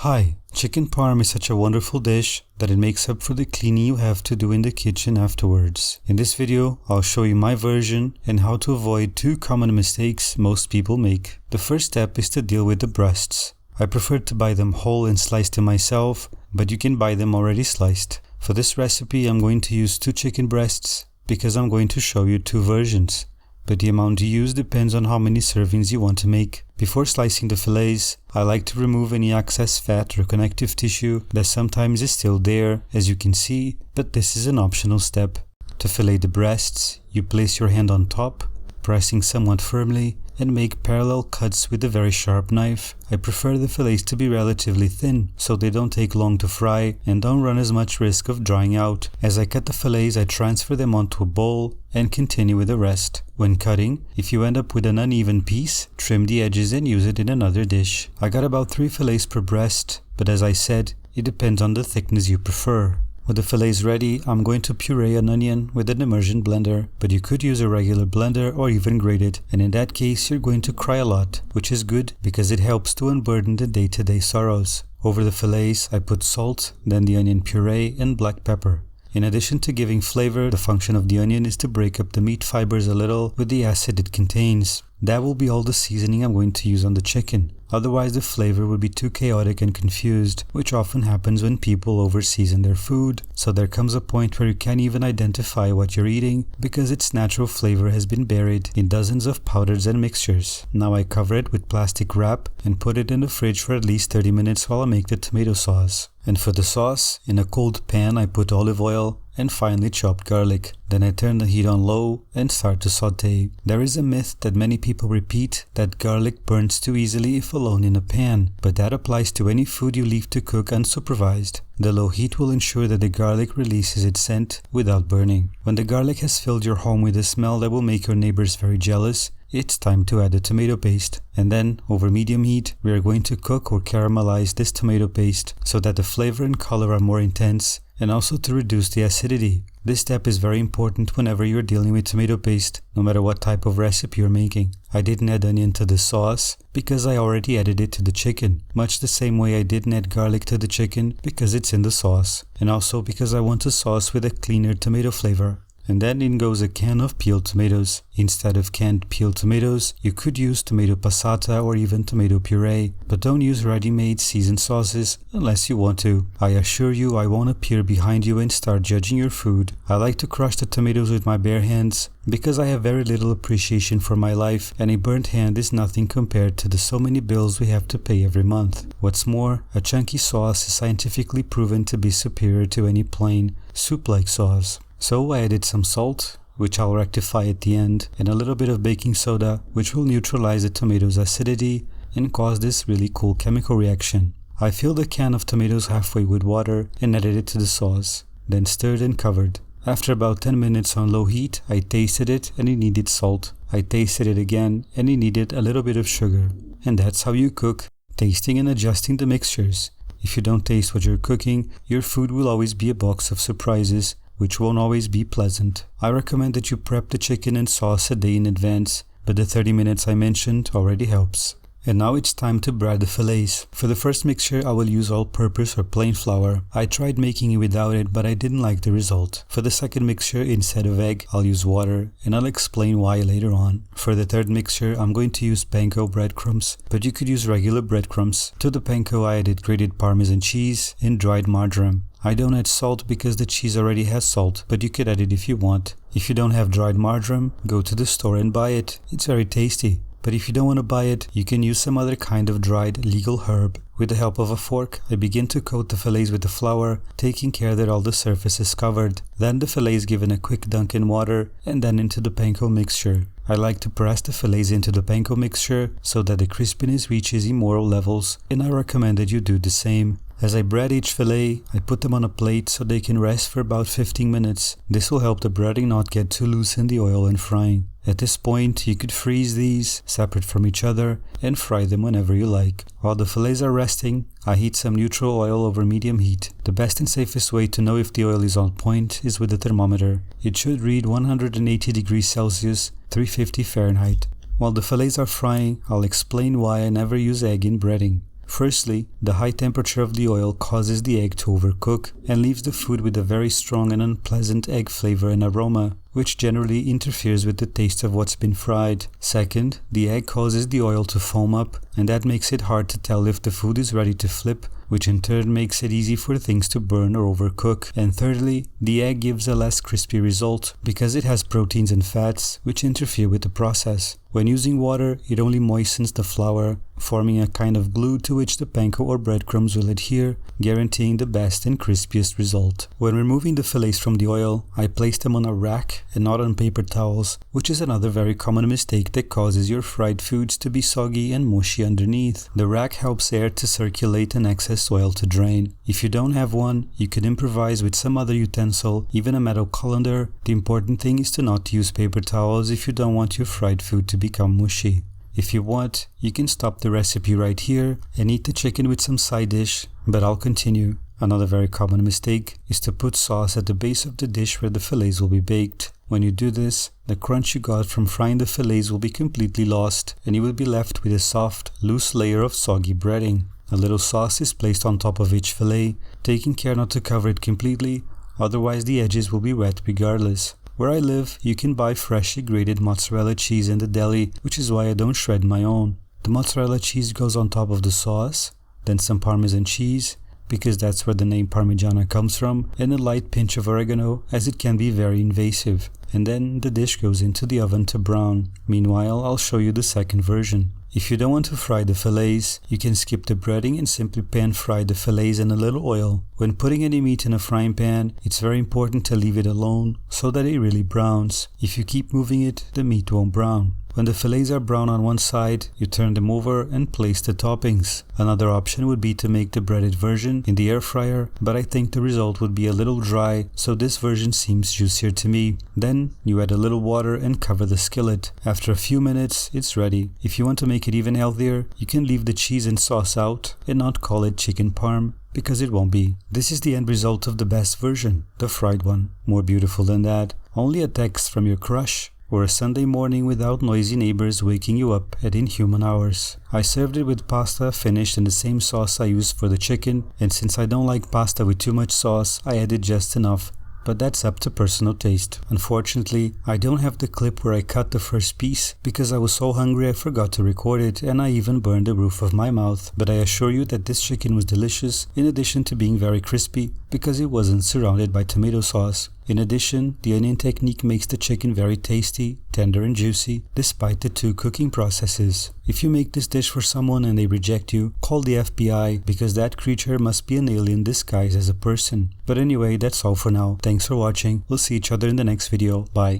Hi, chicken parm is such a wonderful dish that it makes up for the cleaning you have to do in the kitchen afterwards. In this video, I'll show you my version and how to avoid two common mistakes most people make. The first step is to deal with the breasts. I prefer to buy them whole and slice them myself, but you can buy them already sliced. For this recipe, I'm going to use 2 chicken breasts because I'm going to show you 2 versions. But the amount you use depends on how many servings you want to make. Before slicing the fillets, I like to remove any excess fat or connective tissue that sometimes is still there, as you can see, but this is an optional step. To fillet the breasts, you place your hand on top, pressing somewhat firmly, and make parallel cuts with a very sharp knife. I prefer the fillets to be relatively thin, so they don't take long to fry and don't run as much risk of drying out. As I cut the fillets, I transfer them onto a bowl and continue with the rest. When cutting, if you end up with an uneven piece, trim the edges and use it in another dish. I got about 3 fillets per breast, but as I said, it depends on the thickness you prefer. With the fillets ready, I'm going to puree an onion with an immersion blender, but you could use a regular blender or even grate it, and in that case you're going to cry a lot, which is good because it helps to unburden the day-to-day sorrows. Over the fillets, I put salt, then the onion puree and black pepper. In addition to giving flavor, the function of the onion is to break up the meat fibers a little with the acid it contains. That will be all the seasoning I'm going to use on the chicken. Otherwise the flavor would be too chaotic and confused, which often happens when people over-season their food, so there comes a point where you can't even identify what you're eating because its natural flavor has been buried in dozens of powders and mixtures. Now I cover it with plastic wrap and put it in the fridge for at least 30 minutes while I make the tomato sauce. And for the sauce, in a cold pan I put olive oil and finely chopped garlic. Then I turn the heat on low and start to sauté. There is a myth that many people repeat that garlic burns too easily if alone in a pan, but that applies to any food you leave to cook unsupervised. The low heat will ensure that the garlic releases its scent without burning. When the garlic has filled your home with a smell that will make your neighbors very jealous, it's time to add the tomato paste. And then, over medium heat, we are going to cook or caramelize this tomato paste so that the flavor and color are more intense, and also to reduce the acidity. This step is very important whenever you're dealing with tomato paste, no matter what type of recipe you're making. I didn't add onion to the sauce because I already added it to the chicken, much the same way I didn't add garlic to the chicken because it's in the sauce, and also because I want a sauce with a cleaner tomato flavor. And then in goes a can of peeled tomatoes. Instead of canned peeled tomatoes, you could use tomato passata or even tomato puree, but don't use ready-made seasoned sauces unless you want to. I assure you I won't appear behind you and start judging your food. I like to crush the tomatoes with my bare hands because I have very little appreciation for my life, and a burnt hand is nothing compared to the so many bills we have to pay every month. What's more, a chunky sauce is scientifically proven to be superior to any plain, soup-like sauce. So I added some salt, which I'll rectify at the end, and a little bit of baking soda, which will neutralize the tomato's acidity and cause this really cool chemical reaction. I filled a can of tomatoes halfway with water and added it to the sauce, then stirred and covered. After about 10 minutes on low heat, I tasted it and it needed salt. I tasted it again and it needed a little bit of sugar. And that's how you cook, tasting and adjusting the mixtures. If you don't taste what you're cooking, your food will always be a box of surprises, which won't always be pleasant. I recommend that you prep the chicken and sauce a day in advance, but the 30 minutes I mentioned already helps. And now it's time to bread the fillets. For the first mixture I will use all-purpose or plain flour. I tried making it without it, but I didn't like the result. For the second mixture, instead of egg, I'll use water, and I'll explain why later on. For the third mixture, I'm going to use panko breadcrumbs, but you could use regular breadcrumbs. To the panko I added grated Parmesan cheese and dried marjoram. I don't add salt because the cheese already has salt, but you could add it if you want. If you don't have dried marjoram, go to the store and buy it. It's very tasty. But if you don't want to buy it, you can use some other kind of dried legal herb. With the help of a fork, I begin to coat the fillets with the flour, taking care that all the surface is covered. Then the fillets given a quick dunk in water and then into the panko mixture. I like to press the fillets into the panko mixture so that the crispiness reaches immoral levels, and I recommend that you do the same. As I bread each fillet, I put them on a plate so they can rest for about 15 minutes. This will help the breading not get too loose in the oil and frying. At this point, you could freeze these, separate from each other, and fry them whenever you like. While the fillets are resting, I heat some neutral oil over medium heat. The best and safest way to know if the oil is on point is with a thermometer. It should read 180 degrees Celsius, 350 Fahrenheit. While the fillets are frying, I'll explain why I never use egg in breading. Firstly, the high temperature of the oil causes the egg to overcook and leaves the food with a very strong and unpleasant egg flavor and aroma, which generally interferes with the taste of what's been fried. Second, the egg causes the oil to foam up, and that makes it hard to tell if the food is ready to flip, which in turn makes it easy for things to burn or overcook. And thirdly, the egg gives a less crispy result because it has proteins and fats which interfere with the process. When using water, it only moistens the flour, forming a kind of glue to which the panko or breadcrumbs will adhere, guaranteeing the best and crispiest result. When removing the fillets from the oil, I place them on a rack and not on paper towels, which is another very common mistake that causes your fried foods to be soggy and mushy underneath. The rack helps air to circulate and excess oil to drain. If you don't have one, you can improvise with some other utensil, even a metal colander. The important thing is to not use paper towels if you don't want your fried food to become mushy. If you want, you can stop the recipe right here and eat the chicken with some side dish, but I'll continue. Another very common mistake is to put sauce at the base of the dish where the fillets will be baked. When you do this, the crunch you got from frying the fillets will be completely lost, and you will be left with a soft, loose layer of soggy breading. A little sauce is placed on top of each fillet, taking care not to cover it completely, otherwise the edges will be wet regardless. Where I live, you can buy freshly grated mozzarella cheese in the deli, which is why I don't shred my own. The mozzarella cheese goes on top of the sauce, then some Parmesan cheese, because that's where the name Parmigiana comes from, and a light pinch of oregano, as it can be very invasive. And then the dish goes into the oven to brown. Meanwhile, I'll show you the second version. If you don't want to fry the fillets, you can skip the breading and simply pan fry the fillets in a little oil. When putting any meat in a frying pan, it's very important to leave it alone so that it really browns. If you keep moving it, the meat won't brown. When the fillets are brown on one side, you turn them over and place the toppings. Another option would be to make the breaded version in the air fryer, but I think the result would be a little dry, so this version seems juicier to me. Then you add a little water and cover the skillet. After a few minutes, it's ready. If you want to make it even healthier, you can leave the cheese and sauce out and not call it chicken parm, because it won't be. This is the end result of the best version, the fried one. More beautiful than that, only a text from your crush, or a Sunday morning without noisy neighbors waking you up at inhuman hours. I served it with pasta finished in the same sauce I used for the chicken, and since I don't like pasta with too much sauce, I added just enough, but that's up to personal taste. Unfortunately, I don't have the clip where I cut the first piece because I was so hungry I forgot to record it, and I even burned the roof of my mouth. But I assure you that this chicken was delicious, in addition to being very crispy because it wasn't surrounded by tomato sauce. In addition, the onion technique makes the chicken very tasty, tender and juicy, despite the two cooking processes. If you make this dish for someone and they reject you, call the FBI, because that creature must be an alien disguised as a person. But anyway, that's all for now. Thanks for watching. We'll see each other in the next video. Bye.